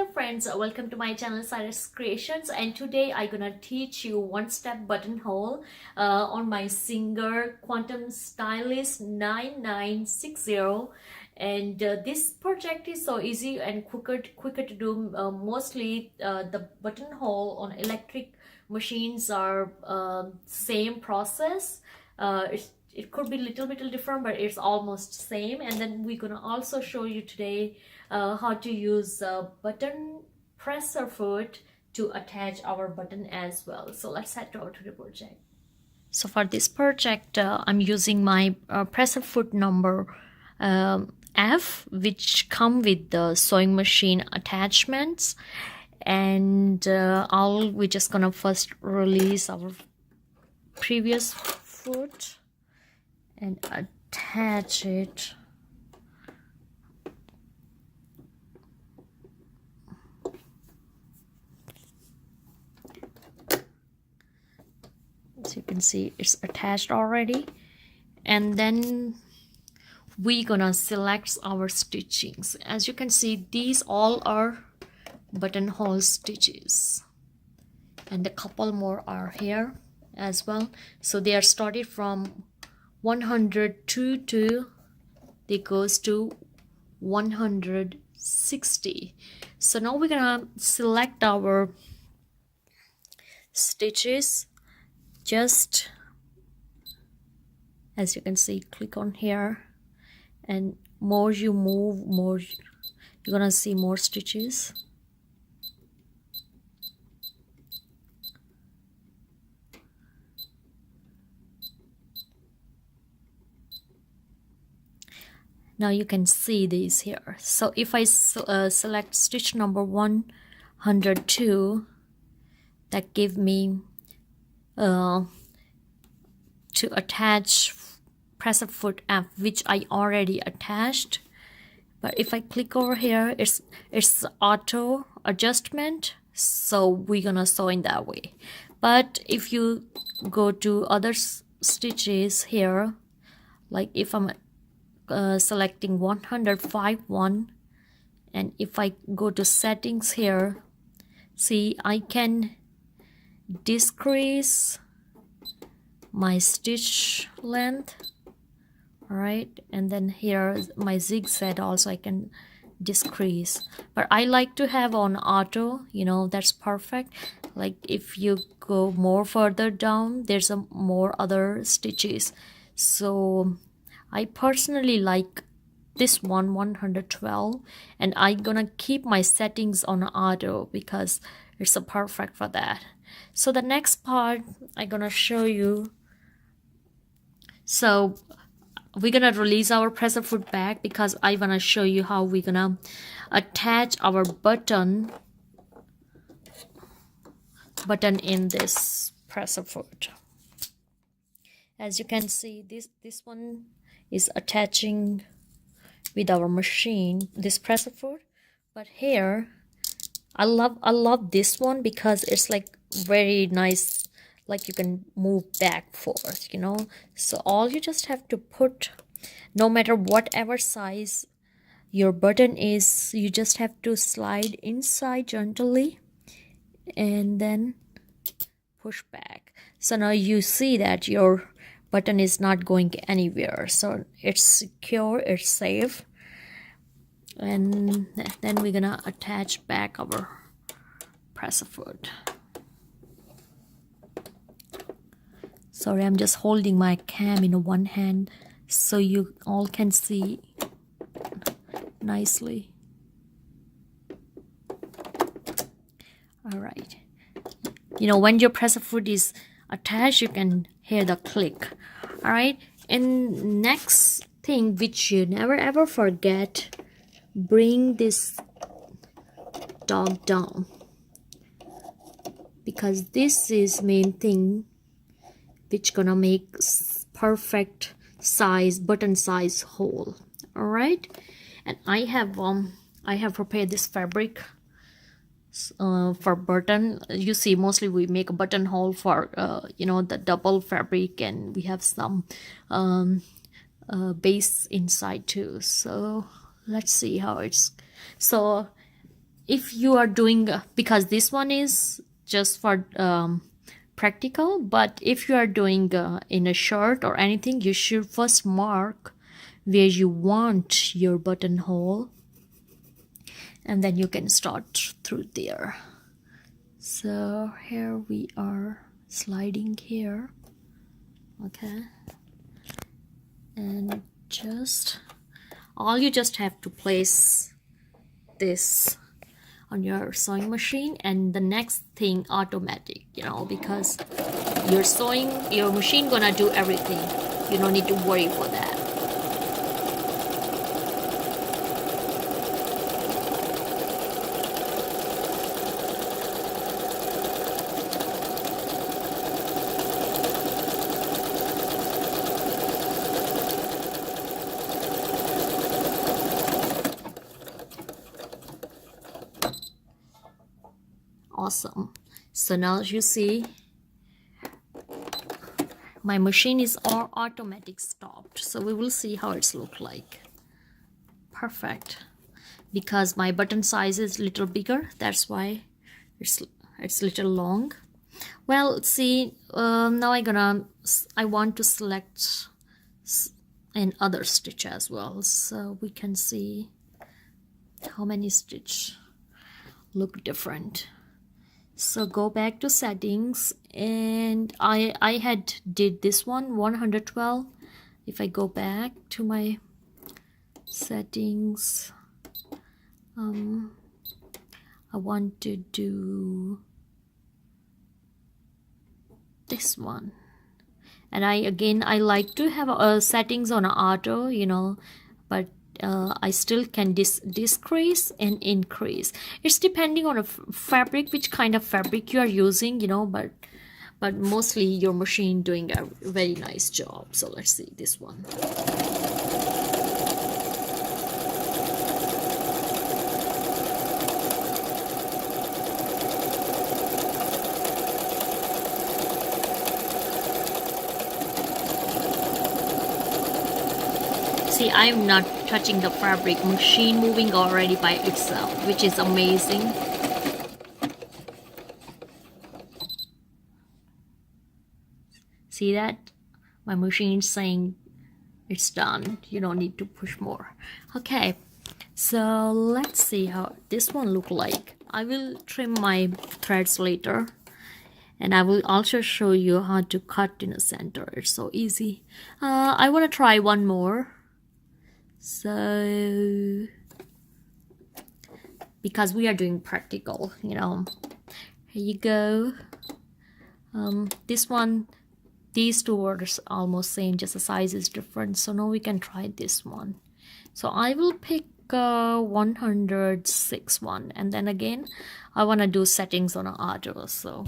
Hello friends, welcome to my channel Cyrus Creations, and today I'm gonna teach you one-step buttonhole on my Singer Quantum Stylist 9960. And this project is so easy and quicker to do. Mostly the buttonhole on electric machines are same process. It could be a little bit different, but it's almost same. And then we're gonna also show you today how to use a button presser foot to attach our button as well. So let's head over to the project. So for this project, I'm using my presser foot number F, which come with the sewing machine attachments. And we're just gonna first release our previous foot and attach it. As you can see, it's attached already. And then we're gonna select our stitchings. As you can see, these all are buttonhole stitches, and a couple more are here as well. So they are started from 102 to they goes to 160. So now we're gonna select our stitches. Just as you can see, click on here, and more you move, more you're gonna see more stitches. Now you can see these here. So if I select stitch number 102, that give me to attach presser foot F, which I already attached. But if I click over here, it's auto adjustment, so we're gonna sew in that way. But if you go to other stitches here, like if I'm selecting 105.1, and if I go to settings here, see, I can decrease my stitch length. All right, and then here my zigzag also I can decrease, but I like to have on auto, you know, that's perfect. Like if you go more further down, there's a more other stitches, so I personally like this one, 112, and I'm gonna keep my settings on auto because it's a perfect for that. So the next part I'm gonna show you. So we're gonna release our presser foot back because I wanna show you how we're gonna attach our button in this presser foot. As you can see, this one is attaching with our machine, this presser foot. But here I love this one because it's like very nice, like you can move back forth, you know. So all you just have to put, no matter whatever size your button is, you just have to slide inside gently and then push back. So now you see that your button is not going anywhere, so it's secure, it's safe. And then we're gonna attach back our presser foot. Sorry, I'm just holding my cam in one hand so you all can see nicely. All right, you know, when your presser foot is attached, you can hear the click. All right, and next thing which you never ever forget, bring this dog down, because this is main thing which gonna make perfect size button size hole. All right, and I have prepared this fabric for button. You see, mostly we make a buttonhole for you know, the double fabric, and we have some base inside too. So let's see how it's. So if you are doing, because this one is just for practical, but if you are doing in a shirt or anything, you should first mark where you want your buttonhole, and then you can start through there. So here we are sliding here, okay, and just all you just have to place this on your sewing machine, and the next thing automatic, you know, because your machine gonna do everything. You don't need to worry for that. Awesome. So now you see my machine is all automatic stopped, so we will see how it's look like. Perfect. Because my button size is little bigger, that's why it's little long. Well, see, now I want to select another stitch as well, so we can see how many stitch look different. So go back to settings, and I had did this one 112. If I go back to my settings, I want to do this one, and I like to have settings on auto, you know, but I still can decrease and increase. It's depending on a fabric, which kind of fabric you are using, you know, but mostly your machine doing a very nice job. So let's see this one. See, I'm not touching the fabric, machine moving already by itself, which is amazing. See that? My machine's saying it's done. You don't need to push more. Okay, so let's see how this one look like. I will trim my threads later, and I will also show you how to cut in the center. It's so easy. I want to try one more. So, because we are doing practical, you know, here you go. This one, these two are almost same, just the size is different. So now we can try this one. So I will pick 106 one, and then again I want to do settings on auto, so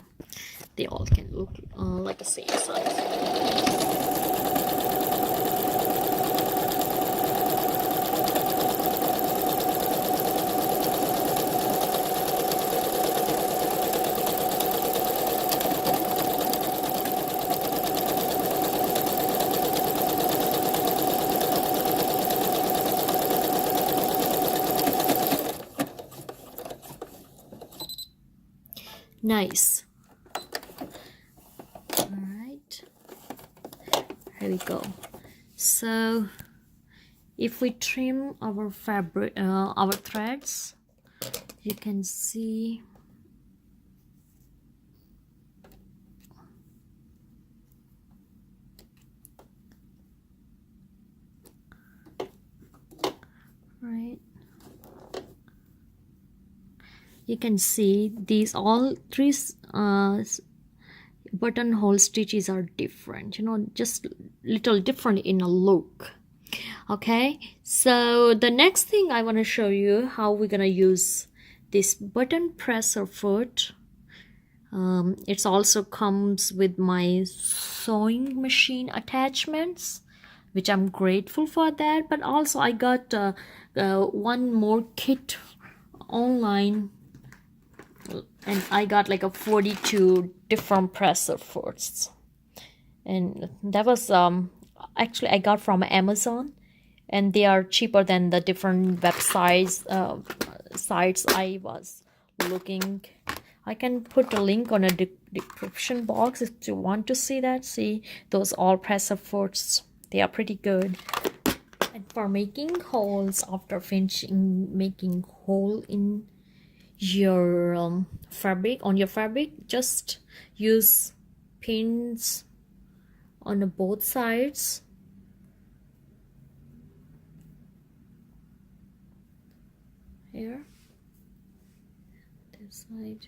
they all can look like the same size. Nice. All right, here we go. So if we trim our fabric, our threads, you can see right. You can see these all three buttonhole stitches are different, you know, just little different in a look. Okay, so the next thing I want to show you how we're gonna use this button presser foot. It also comes with my sewing machine attachments, which I'm grateful for that, but also I got one more kit online, and I got like a 42 different presser foots, and that was actually I got from Amazon, and they are cheaper than the different websites sites I was looking. I can put a link on a description box if you want to see that. See those all pressure foots, they are pretty good. And for making holes, after finishing making hole in your fabric, on your fabric, just use pins on both sides. Here, this side,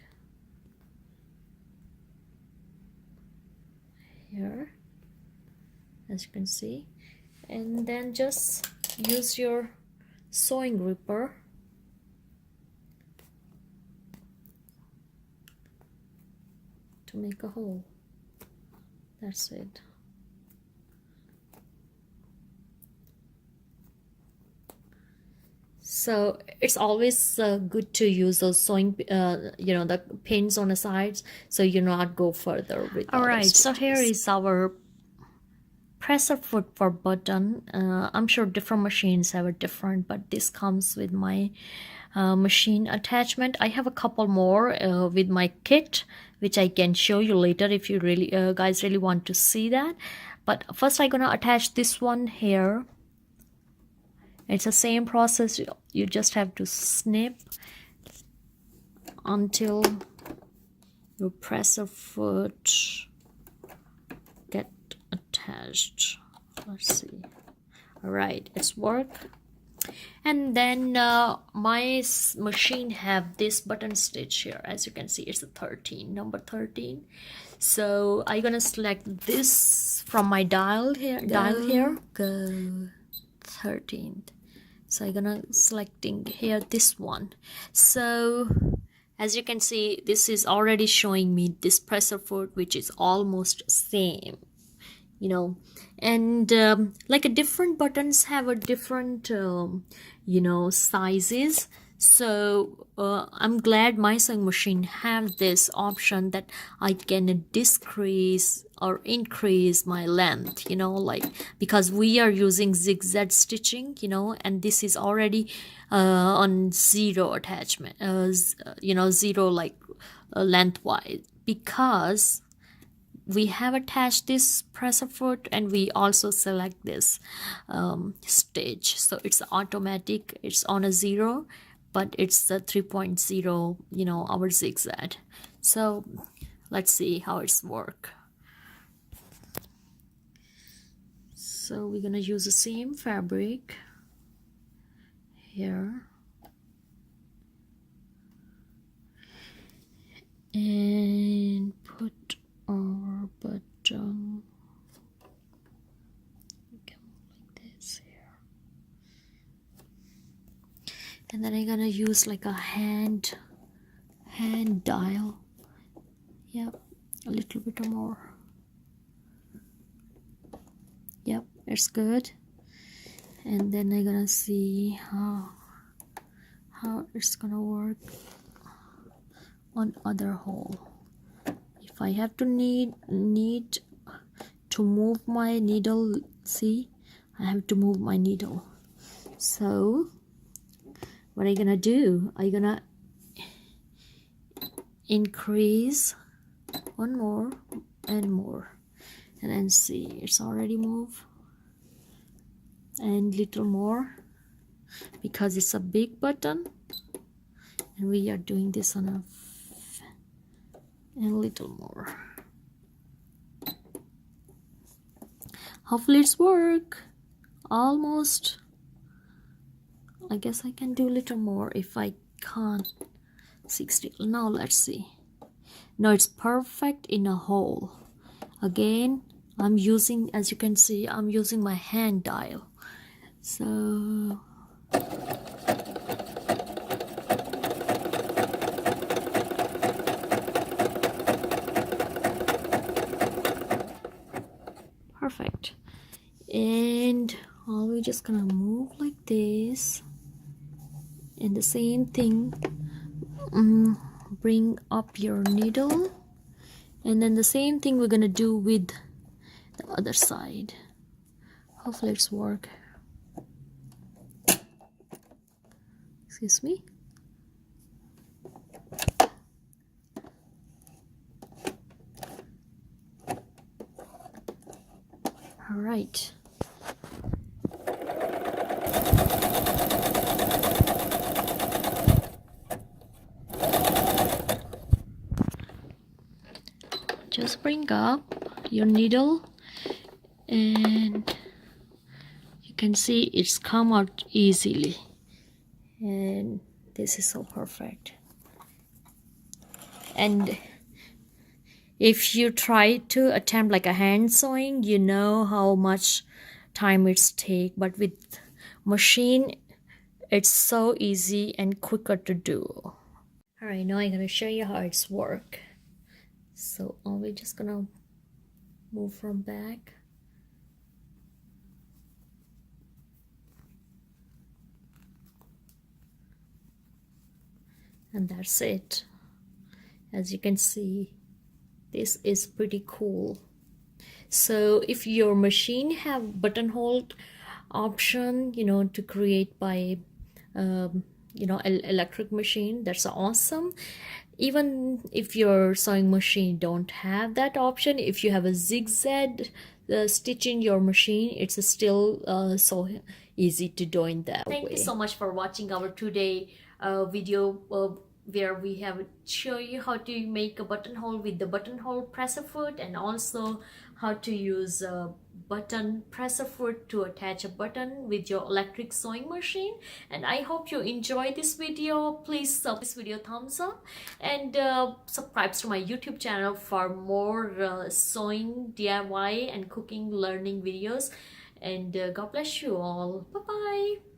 here, as you can see, and then just use your sewing gripper to make a hole. That's it. So it's always good to use those sewing, the pins on the sides, so you not go further with. All right, so here is our presser foot for button. I'm sure different machines have a different, but this comes with my machine attachment. I have a couple more with my kit, which I can show you later if you really guys really want to see that. But first I'm gonna attach this one here. It's the same process. You just have to snip until your presser foot get attached. Let's see. All right, it's work. And then my machine have this button stitch here. As you can see, it's a 13, number 13. So I'm gonna select this from my dial here. Go 13th. So I'm gonna selecting here this one. So as you can see, this is already showing me this presser foot, which is almost same, you know. And like a different buttons have a different sizes. So I'm glad my sewing machine have this option that I can decrease or increase my length, like because we are using zigzag stitching, and this is already on zero attachment, zero like lengthwise, because we have attached this presser foot and we also select this stitch, so it's automatic, it's on a 0, but it's the 3.0, our zigzag. So let's see how it's work. So we're gonna use the same fabric here and put our button like this here, and then I'm gonna use like a hand dial. Yep, a little bit more. Yep, it's good. And then I'm gonna see how it's gonna work on other hole. If I have to need to move my needle, see, I have to move my needle. So what I'm gonna do, I'm gonna increase one more and more, and then see, it's already moved, and little more because it's a big button and we are doing this on a and a little more. Hopefully it's work. Almost. I guess I can do a little more if I can't. 60. Now let's see. Now it's perfect in a hole. Again, I'm using, as you can see, I'm using my hand dial. So perfect. And we're just gonna move like this, and the same thing, bring up your needle, and then the same thing we're gonna do with the other side. Hopefully it's work. Excuse me. right. Just bring up your needle and you can see it's come out easily, and this is so perfect. And if you try to attempt like a hand sewing, you know how much time it's take, but with machine it's so easy and quicker to do. All right, now I'm gonna show you how it's work. So we're just gonna move from back. And that's it. As you can see, this is pretty cool. So if your machine have buttonhole option, you know, to create by you know, electric machine, that's awesome. Even if your sewing machine don't have that option, if you have a zigzag stitch in your machine, it's still so easy to do in that way. Thank you so much for watching our today video where we have show you how to make a buttonhole with the buttonhole presser foot, and also how to use a button presser foot to attach a button with your electric sewing machine. And I hope you enjoy this video. Please this video thumbs up and subscribe to my YouTube channel for more sewing, DIY and cooking learning videos. And God bless you all. Bye bye.